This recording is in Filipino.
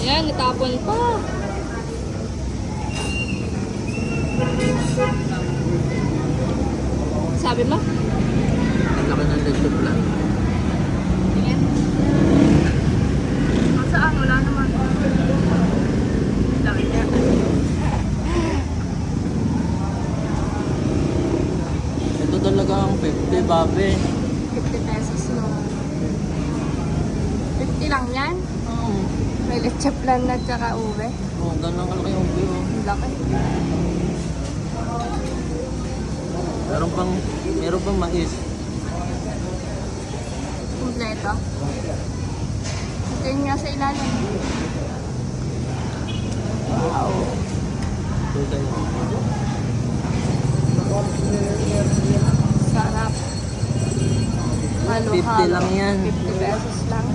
Yan, natapon pa. Sabi mo? Ang laki ng leche plan. Tingin. Saan? Wala naman. Laki niya. Ito talaga ang 50, babe. 50 pesos no. 50 lang yan? Oo. May leche plan na tsaka ube. Oh, ganun kalaki yung view. Ang laki. Meron pang mais. Kompleto. Ito yun nga sa ilalim. Wow. Ito tayo. Sarap. 50 lang yan. 50 pesos lang.